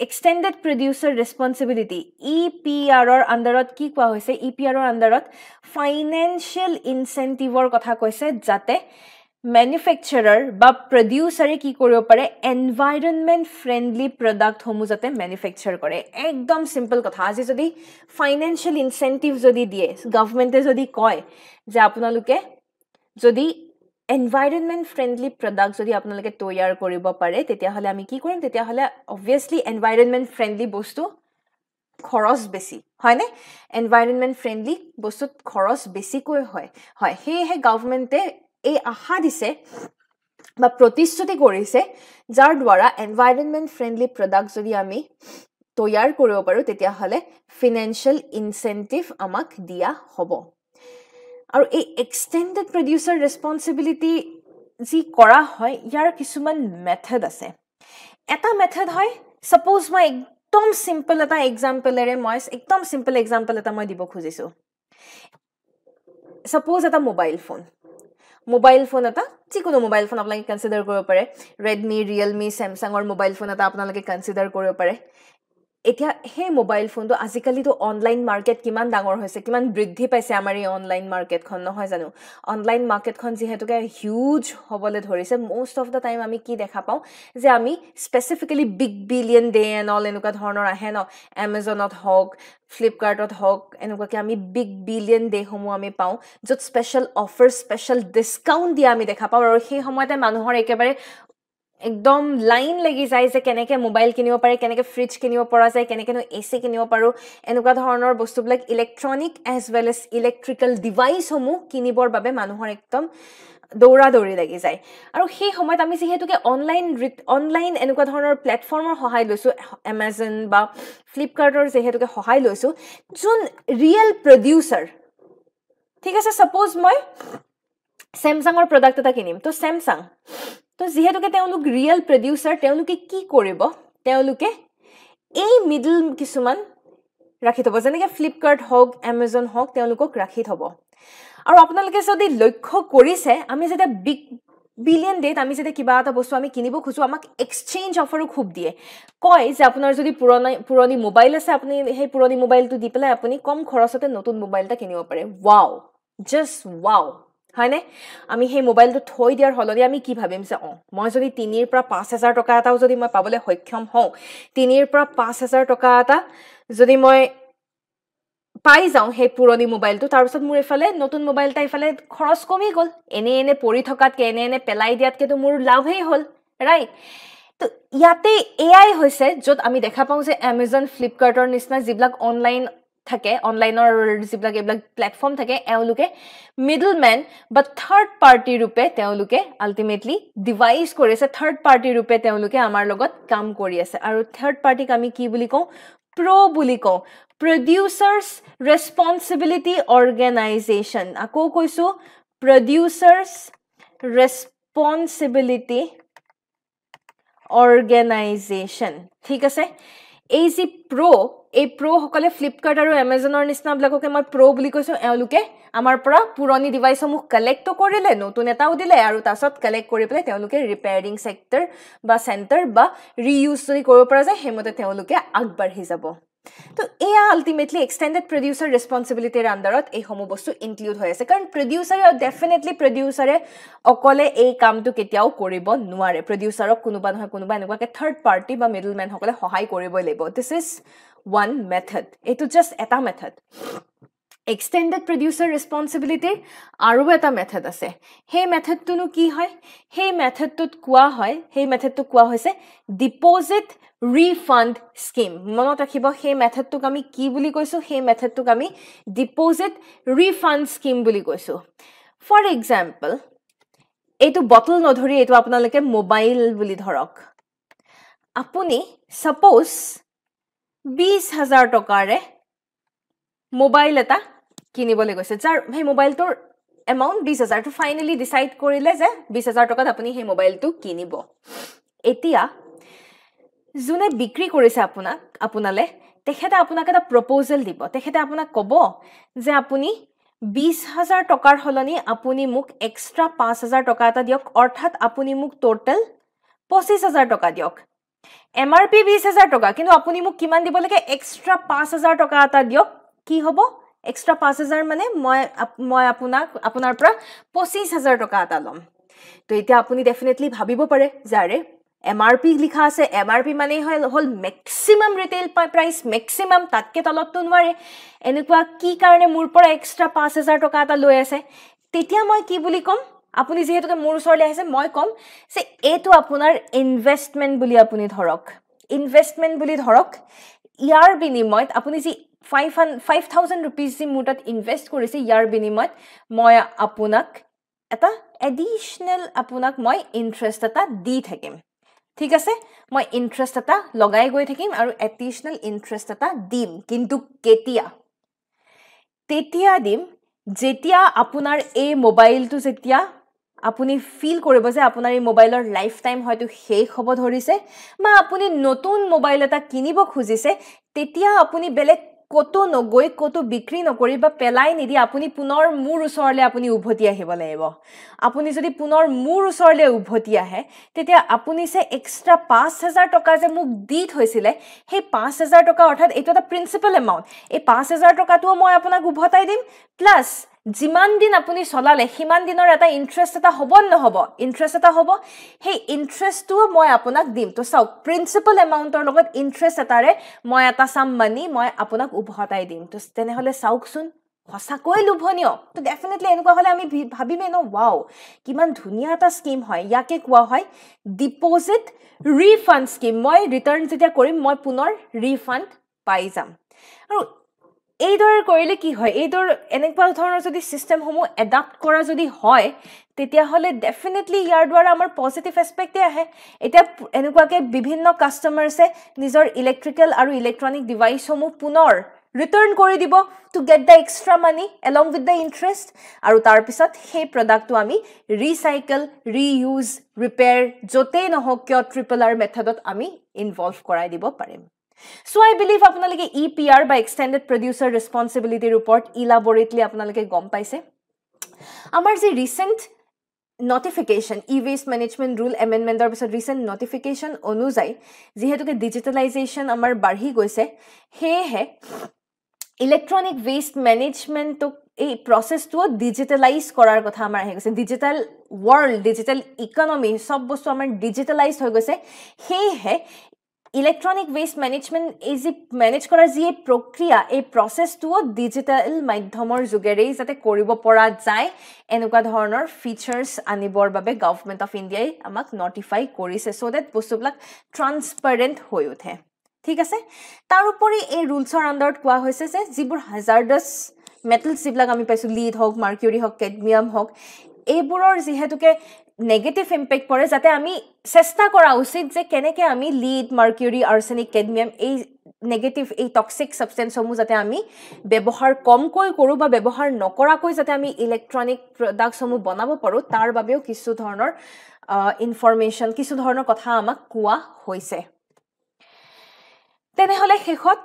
extended producer responsibility EPR or underot ki kwa hoise EPR or underot financial incentive or kotha koise jate manufacturer ba producer ki koribo pare environment friendly product homu jate manufacture kore ekdom simple kotha aji jodi financial incentive jodi die government e jodi koy je apunaluke jodi environment friendly product jodi apnaloke toyar koribo pare tetia hole ami ki korim tetia hole obviously environment friendly bostu খরচ বেছি হয় না environment friendly বস্তু খরচ বেছি কই হয় হয় হে হে গভর্নমেন্টে এই আশা দিছে বা প্ৰতিশ্ৰুতি কৰিছে যাৰ দ্বাৰা environment friendly product যদি আমি তৈয়াৰ কৰিব পাৰো তেতিয়া হলে financial incentive আমাক দিয়া হ'ব আৰু এই extended producer responsibility যি কৰা হয় ইয়াৰ কিছুমান মেথড আছে এটা মেথড হয় suppose মই একদম সিম্পল এটা এক্সাম্পল এৰে মই একদম সিম্পল এক্সাম্পল এটা মই দিব খুজিছো suppose এটা মোবাইল ফোন এটা যিকোনো মোবাইল ফোন আপোনালোকে কনসিডাৰ কৰিব পাৰে Redmi Realme Samsung or mobile phone এটা আপোনালোকে কনসিডাৰ কৰিব পাৰে এতিয়া হে মোবাইল ফোনটো আজিকালি তো অনলাইন মাৰ্কেট কিমান ডাঙৰ হৈছে কিমান বৃদ্ধি পাইছে আমাৰ এই অনলাইন মাৰ্কেট খন নহয় জানো অনলাইন মাৰ্কেট খন যেহেতুকে হিউজ হবলে ধৰিছে মোস্ট অফ দা টাইম আমি কি দেখা পাও যে আমি specifically big billion day and all এনেকুৱা ধৰণৰ আহে ন Amazonত হক Flipkartত হক এনেকুৱা কি আমি বিগ বিলিয়ন ডে সমূহ আমি পাও যত স্পেশাল অফাৰ স্পেশাল ডিসকাউন্ট দিয়া আমি দেখা পাও আৰু সেই সময়তে মানুহৰ একেবাৰে একদম লাইন লাগি যায় যে কেনেকে মোবাইল কিনিব পাৰে কেনেকে ফ্ৰিজ কিনিব পৰা যায় কেনেকে এসি কিনিব পাৰো এনেকুৱা ধৰণৰ বস্তুবিলাক electronic as well as electrical device সমূহ কিনিবৰ বাবে মানুহৰ একদম দৌৰা দৌৰি লাগি যায় আৰু সেই সময়ত আমি যেহেতুকে অনলাইন এনেকুৱা ধৰণৰ প্ল্যাটফৰ্মৰ সহায় লৈছো Amazon বা Flipkartৰ যেহেতুকে সহায় লৈছো যোন ৰিয়েল প্ৰডিউসাৰ ঠিক আছে সাপোজ মই Samsungৰ প্ৰডাক্ট এটা কিনিম তো Samsung তো যেহেতুকে তেওঁলোক ৰিয়েল প্ৰডিউসাৰ তেওঁলোকে কি কৰিব তেওঁলোকে এই মিডল কিছুমান ৰাখি থব যেনেকে Flipkart হক Amazon হক তেওঁলোকক ৰাখি থব আৰু আপোনালোকে যদি লক্ষ্য কৰিছে আমি যেটা বিগ বিলিয়ন ডেট আমি যেটা কিবা এটা বস্তু আমি কিনিব খুজো আমাক এক্সচেঞ্জ অফাৰো খুব দিয়ে কয় যে আপোনাৰ যদি পুৰণি মোবাইল আছে আপুনি সেই পুৰণি মোবাইলটো দি পেলাই আপুনি কম খৰচতে নতুন মোবাইল এটা কিনিব পাৰে ওয়াও জাস্ট ওয়াও হয়নে আমি সেই মোবাইলটো থৈ দিয়াৰ হলদি আমি কি ভাবিম যে মই যদি 3 ৰ পৰা 5000 টকা এটাও যদি মই পাবলৈ সক্ষম হওঁ 3 ৰ পৰা 5000 টকা এটা যদি মই পাই যাও হে পুৰণি মোবাইলটো তাৰ পিছত মোৰ এফালে নতুন মোবাইল এটা এফালে খৰচ কমি গল এনে পৰি থকাত এনে পেলাই দিয়াতকে তো মোৰ লাভই হল ৰাইট তো ইয়াতে এআই হৈছে যত আমি দেখা পাও যে Amazon Flipkartৰ নিচিনা যিবিলাক অনলাইন থাকে অনলাইনৰ যিবিলাক এইবিলাক প্ল্যাটফৰ্ম থাকে এওঁলোকে মিডলম্যান বা থাৰ্ড পাৰ্টি ৰূপে তেওঁলোকে আলটিমেটলি ডিভাইস কৰিছে থাৰ্ড পাৰ্টি ৰূপে তেওঁলোকে আমাৰ লগত কাম কৰি আছে আৰু থাৰ্ড পাৰ্টিক আমি কি বুলি কওঁ প্ৰো বুলি কওঁ Producers Responsibility Organization আকৌ কৈছো Producers Responsibility Organization ঠিক আছে এই যে প্ৰো সকলে Flipkart আৰু Amazonৰ নিচিনা ব্লককে মই প্ৰো বুলি কৈছো এওঁলোকে আমাৰ পৰা পুৰণি ডিভাইসসমূহ কালেক্ট কৰিলে নতুন এটাও দিলে আৰু তাছত কালেক্ট কৰি পেলাই তেওঁলোকে ৰিপেয়াৰিং সেক্টৰ বা সেন্টাৰ বা ৰিইউজ কৰি কৰিব পৰা যায় হেমতে তেওঁলোকে আগবাঢ়ি যাব তো এয়া আলটিমেটলি এক্সটেন্ডেড প্ৰডিউচাৰ ৰেছপন্সিবিলিটিৰ আণ্ডাৰত এই সমূহ বস্তু ইনক্লুড হৈ আছে কাৰণ ডেফিনেটলি প্ৰডিউচাৰে অকলে এই কামটো কেতিয়াও কৰিব নোৱাৰে প্ৰডিউচাৰক কোনোবা নহয় কোনোবা এনেকুৱাকে থাৰ্ড পাৰ্টি বা মিডলমেন সকলে সহায় কৰিবই লাগিব দিছ ইজ ওৱান মেথড এইটো জাষ্ট এটা মেথড এক্সটেন্ডেড প্ৰডিউচাৰ ৰেছপন্সিবিলিটিৰ আৰু এটা মেথড আছে সেই মেথডটোনো কি হয় সেই মেথডটোত কোৱা হৈছে ডিপজিট ৰিফাণ্ড স্কিম মনত ৰাখিব সেই মেথডটোক আমি কি বুলি কৈছো সেই মেথডটোক আমি ডিপজিট ৰিফাণ্ড স্কিম বুলি কৈছো ফৰ এক্সাম্পল এইটো বটল নধৰি এইটো আপোনালোকে মোবাইল বুলি ধৰক আপুনি সাপোজ 20000 টকাৰে মোবাইল এটা কিনিবলৈ গৈছে যাৰ সেই মোবাইলটোৰ এমাউন্ট 20000 টো ফাইনালি ডিসাইড কৰিলে যে 20000 টকাত আপুনি সেই মোবাইলটো কিনিব এতিয়া জুনে বিক্ৰী কৰিছে আপোনালে তেখেতে আপোনাক এটা প্ৰপ'জাল দিব তেখেতে আপোনাক ক'ব যে আপুনি 20000 টকাৰ হলনি আপুনি মোক এক্সট্ৰা 5000 টকা এটা দিয়ক অৰ্থাৎ আপুনি মোক টোটাল 25000 টকা দিয়ক এমআৰপি 20000 টকা কিন্তু আপুনি মোক কিমান দিব লাগে এক্সট্ৰা 5000 টকা এটা দিয়ক কি হ'ব এক্সট্ৰা 5000 মানে মই আপোনাৰ পৰা 25000 টকা এটা লম তো এতিয়া আপুনি ডেফিনেটলি ভাবিব পাৰে যাৰে এমআৰপি লিখা আছে এমআৰপি মানে হল ম্যাক্সিমাম ৰিটেইল প্ৰাইস ম্যাক্সিমাম তাতকে তলতটো নোৱাৰে এনেকুৱা কি কাৰণে মোৰ পৰা এক্সট্ৰা 5000 টকা এটা লৈ আছে তেতিয়া মই কি বুলি কম আপুনি যেহেতুকে মোৰ ওচৰলৈ আহিছে মই কম যে এটো আপোনাৰ ইনভেষ্টমেন্ট বুলি আপুনি ধৰক ইয়াৰ বিনিময়ত আপুনি যি 5000 rupees যি মুটাত ইনভেস্ট কৰিছে ইয়াৰ বিনিময়ত মই আপোনাক এটা এডিশনাল আপোনাক মই ইন্টাৰেষ্ট এটা দি থাকিম ঠিক আছে মই ইন্টাৰেষ্ট এটা লগাই গৈ থাকিম আৰু এডিশনাল ইন্টাৰেষ্ট এটা দিম কিন্তু তেতিয়া দিম যেতিয়া আপোনাৰ এই মোবাইলটো যেতিয়া আপুনি ফিল কৰিব যে আপোনাৰ এই মোবাইলৰ লাইফ টাইম হয়তো শেষ হ'ব ধৰিছে বা আপুনি নতুন মোবাইল এটা কিনিব খুজিছে তেতিয়া আপুনি বেলেগ কত নগৈ কত বিক্ৰী নকৰি বা পেলাই নিদি আপুনি পুনৰ মোৰ ওচৰলৈ আপুনি উভতি আহিব লাগিব আপুনি যদি পুনৰ মোৰ ওচৰলৈ উভতি আহে তেতিয়া আপুনি সে এক্সট্ৰা 5000 টকা যে মোক দি থৈছিলে সেই 5000 টকা অৰ্থাৎ এটো এটা প্ৰিন্সিপাল এমাউন্ট এই 5000 টকাটো মই আপোনাক উভতাই দিম প্লাস যিমান দিন আপুনি চলালে হিমান দিনৰ এটা ইন্টাৰেষ্ট এটা হ'ব নহব ইন্টাৰেষ্ট এটা হ'ব সেই ইন্টাৰেষ্টটো মই আপোনাক দিম তো চাওক প্ৰিন্সিপাল এমাউন্টৰ লগত ইন্টাৰেষ্ট এটাৰে মই এটা সাম মানি মই আপোনাক উভতাই দিম তো তেনেহলে চাওকচোন হসাকৈ লোভনীয় তো ডেফিনেটলি এনেকুৱা হলে আমি ভাবিমে ন ওয়াও কিমান ধুনিয়া এটা স্কিম হয় ইয়াকে কোৱা হয় ডিপজিট ৰিফাণ্ড স্কিম মই ৰিটাৰ্ন যেতিয়া কৰিম মই পুনৰ ৰিফাণ্ড পাই যাম আৰু এইদৰে কৰিলে কি হয় এইদৰ এনেকুৱা ধৰণৰ যদি সিস্টেম সমূহ এডাপ্ট কৰা যদি হয় তেতিয়া হলে ডেফিনেটলি ইয়াৰ দ্বাৰা আমাৰ পজিটিভ এসপেক্টে আহে এটা এনেকুৱাকে বিভিন্ন কাস্টমাৰছে নিজৰ ইলেক্ট্ৰিক্যাল আৰু ইলেক্ট্ৰনিক ডিভাইস সমূহ পুনৰ ৰিটাৰ্ন কৰি দিব to get da extra money along with the interest আৰু তাৰ পিছত সেই প্ৰডাক্টটো আমি ৰিসাইকেল ৰিইউজ ৰিপেয়াৰ যতে নহওক কিয় ট্ৰিপল আৰ মেথডত আমি ইনভলভ কৰাই দিব পাৰিম So I believe আপোনালোকে EPR বা Extended Producer Responsibility Report elaborately আপোনালোকে গম পাইছে আমাৰ যে recent notification e-waste management rule amendment or recent notification অনুযায়ী যেহেতুকে digitalization আমাৰ বাঢ়ি গৈছে হেহে ইলেক্ট্ৰনিক ওয়েস্ট ম্যানেজমেন্ট এই প্ৰসেসটো ডিজিটালাইজ কৰাৰ কথা আমাৰ আহি গৈছে ডিজিটাল ওয়াৰ্ল্ড ডিজিটাল ইকোনমি সব বস্তু আমাৰ ডিজিটালাইজ হৈ গৈছে হেহে electronic waste management is manage কৰাৰ যি প্ৰক্ৰিয়া এই প্ৰসেসটো ডিজিটাল মাধ্যমৰ যোগেৰে যাতে কৰিব পৰা যায় এনেকুৱা ধৰণৰ ফিচাৰ্স আনিবৰ বাবে গভৰ্নমেন্ট অফ ইন্ডিয়াই আমাক নটিফাই কৰিছে সো দ্যাট বস্তুবিলাক ট্ৰান্সপাৰেন্ট হৈ উঠে ঠিক আছে তাৰ উপৰি এই ৰুলছৰ আন্ডাৰত কোৱা হৈছে যে যিবোৰ হাজাৰ্ডাস মেটেলছ যিবিলাক আমি পাইছো লিড হক মাৰ্কিউৰি হক কেডমিয়াম হক এইবোৰৰ যেহেতুকে নেগেটিভ ইম্প্যাক্ট পৰে যাতে আমি চেষ্টা কৰা উচিত যে কেনেকে আমি লিড মাৰ্কিউৰি আৰ্ছেনিক কেডমিয়াম এই নেগেটিভ এই টক্সিক সাবস্টেন্স সমূহ যাতে আমি ব্যৱহাৰ কমকৈ কৰো বা ব্যৱহাৰ নকৰাকৈ যাতে আমি ইলেক্ট্ৰনিক প্ৰডাক্টছ সমূহ বনাব পাৰো তাৰ বাবেও কিছু ধৰণৰ ইনফৰমেশন কিছু ধৰণৰ কথা আমাক কোৱা হৈছে তেনেহলে শেষত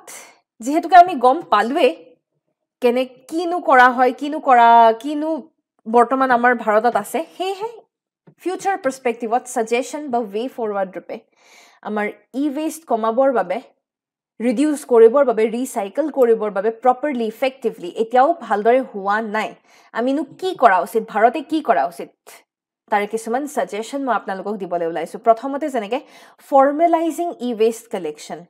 যেহেতুকে আমি গম পালুৱে কেনে কিনু কৰা হয় কিনু বৰ্তমান আমাৰ ভাৰতত আছে হেহে future perspective what suggestion বা way forward ৰূপে আমাৰ e-waste কমাবৰ বাবে ৰিডিউস কৰিবৰ বাবে ৰিসাইকেল কৰিবৰ বাবে প্ৰপাৰলি ইফেক্টিভলি এতিয়াও ভালদৰে হোৱা নাই আমিনো কি কৰা উচিত ভাৰতে কি কৰা উচিত তাৰে কিছুমান সাজেশন মই আপোনালোকক দিবলৈ ওলাইছো প্ৰথমতে যেনেকে ফৰ্মেলাইজিং ই-ওয়েষ্ট কালেকশন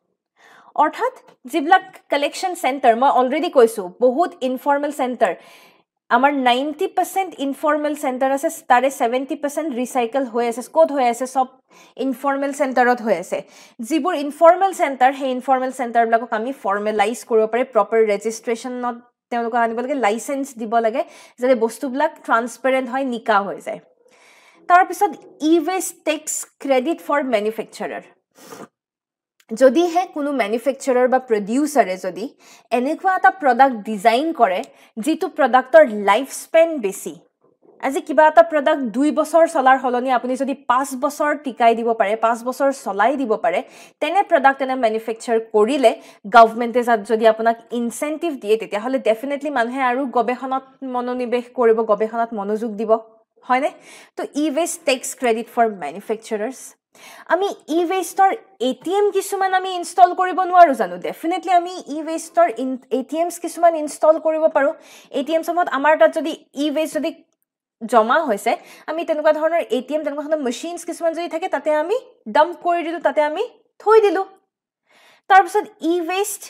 অৰ্থাৎ যিবিলাক কালেকশন সেন্টাৰ মই অলৰেডি কৈছো বহুত ইনফৰ্মেল সেন্টাৰ আমাৰ 90% ইনফৰ্মেল সেন্টাৰ আছে তাৰে 70% ৰিসাইকেল হৈ আছে স্কোড হৈ আছে সব ইনফৰ্মেল সেন্টাৰত হৈ আছে যিবোৰ ইনফৰ্মেল সেন্টাৰ হে ইনফৰ্মেল সেন্টাৰ বিলাকক আমি ফৰ্মেলাইজ কৰিব পাৰে প্ৰপাৰ ৰেজিষ্ট্ৰেচনত তেওঁলোকক আনিব লাগে লাইসেন্স দিব লাগে যাতে বস্তুবিলাক ট্ৰান্সপাৰেন্ট হয় নিকা হৈ যায় তাৰ পিছত ই-ওয়েষ্ট টেক্স ক্ৰেডিট ফৰ ম্যানুফ্যাকচাৰাৰ যদি হে কোনো ম্যানুফ্যাকচাৰাৰ বা প্ৰোডিউসাৰে যদি এনেকুৱা এটা প্ৰোডাক্ট ডিজাইন কৰে যেটো প্ৰোডাক্টৰ লাইফ স্পেন বেছি আজি কিবা এটা প্ৰডাক্ট 2 বছৰ চলাৰ হলনি আপুনি যদি 5 বছৰ টিকাই দিব পাৰে 5 বছৰ চলাই দিব পাৰে তেনে প্ৰডাক্ট এনে ম্যানুফ্যাকচাৰ কৰিলে গভৰ্নমেন্টে যদি আপোনাক ইনসেন্টিভ দিয়ে তেতিয়া হলে ডেফিনেটলি মানুহে আৰু গৱেষণাত মনোনিবেশ কৰিব গৱেষণাত মনোযোগ দিব হয়নে তো ই-ওয়েষ্ট টেক্স ক্ৰেডিট ফৰ ম্যানুফ্যাকচাৰাৰ্স আমি ই-ওয়েষ্টৰ এটিএম কিছুমান আমি ইনষ্টল কৰিব নোৱাৰো জানো ডেফিনেটলি আমি ই-ওয়েষ্টৰ এটিএমছ কিছুমান ইনষ্টল কৰিব পাৰো এটিএম সমত আমাৰ তাত যদি ই-ওয়েষ্ট যদি জমা হৈছে আমি তেনেকুৱা ধৰণৰ এটিএম তেনেকুৱা ধৰণৰ মেচিনছ কিছুমান যদি থাকে তাতে আমি ডাম্প কৰি দিলো তাতে আমি থৈ দিলো তাৰ পিছত ই-ওয়েষ্ট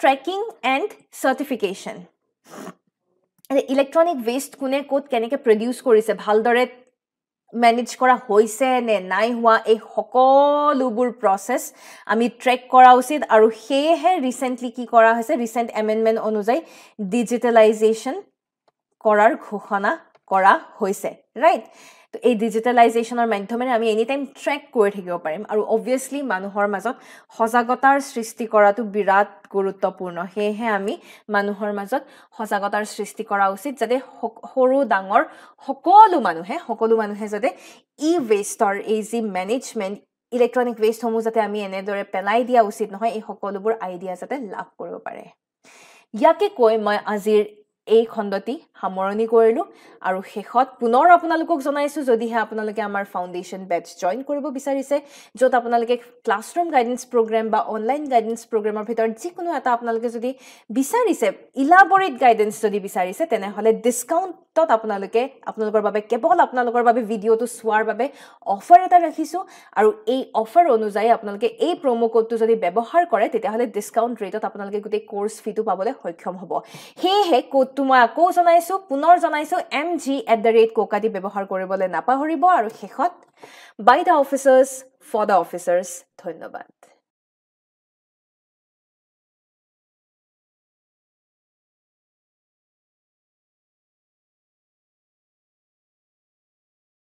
ট্ৰেকিং এণ্ড সাৰ্টিফিকেশন ইলেক্ট্ৰনিক ওয়েষ্ট কোনে কোত কেনেকে প্ৰডিউস কৰিছে ভালদৰে ম্যানেজ কৰা হৈছে নে নাই হোৱা এই সকলোবোৰ প্ৰসেস আমি ট্ৰেক কৰা উচিত আৰু হেহে ৰিসেন্টলি কি কৰা হৈছে ৰিসেন্ট এমেন্ডমেন্ট অনুযায়ী ডিজিটালাইজেশন কৰাৰ ঘোষণা কৰা হৈছে ৰাইট তো এই ডিজিটালাইজেশনৰ মাধ্যমেৰে আমি এনি টাইম ট্ৰেক কৰি থাকিব পাৰিম আৰু অবভিয়াসলি মানুহৰ মাজত সজাগতাৰ সৃষ্টি কৰাটো বিৰাট গুৰুত্বপূৰ্ণ হেহে আমি মানুহৰ মাজত সজাগতাৰ সৃষ্টি কৰা উচিত যাতে সৰু ডাঙৰ সকলো মানুহে যাতে ই-ওয়েষ্টৰ এই যি ম্যানেজমেন্ট ইলেক্ট্ৰনিক ওয়েষ্ট সমূহ যাতে আমি এনেদৰে পেলাই দিয়া উচিত নহয় এই সকলোবোৰ আইডিয়া যাতে লাভ কৰিব পাৰে ইয়াকে কৈ মই আজিৰ এই খণ্ডটি সামৰণি কৰিলো আৰু শেষত পুনৰ আপোনালোকক জনাইছো যদিহে আপোনালোকে আমাৰ ফাউণ্ডেশ্যন বেচ জয়েন কৰিব বিচাৰিছে যত আপোনালোকে ক্লাছৰুম গাইডেন্স প্ৰগ্ৰাম বা অনলাইন গাইডেন্স প্ৰগ্ৰামৰ ভিতৰত যিকোনো এটা আপোনালোকে যদি বিচাৰিছে ইলাবৰেট গাইডেন্স যদি বিচাৰিছে তেনেহলে ডিসকাউন্টত আপোনালোকৰ বাবে কেৱল আপোনালোকৰ বাবে ভিডিওটো চোৱাৰ বাবে অফাৰ এটা ৰাখিছো আৰু এই অফাৰ অনুযায়ী আপোনালোকে এই প্ৰমো কোডটো যদি ব্যৱহাৰ কৰে তেতিয়াহলে ডিসকাউন্ট ৰেটত আপোনালোকে গোটেই কোৰ্স ফিটো পাবলৈ সক্ষম হ'ব হেহে কোডটো মই আকৌ জনাইছো পুনৰ জনাইছো mg@kokadi ব্যৱহাৰ কৰিবলৈ নাপাহৰিব আৰু শেষত by the officers for the officers ধন্যবাদ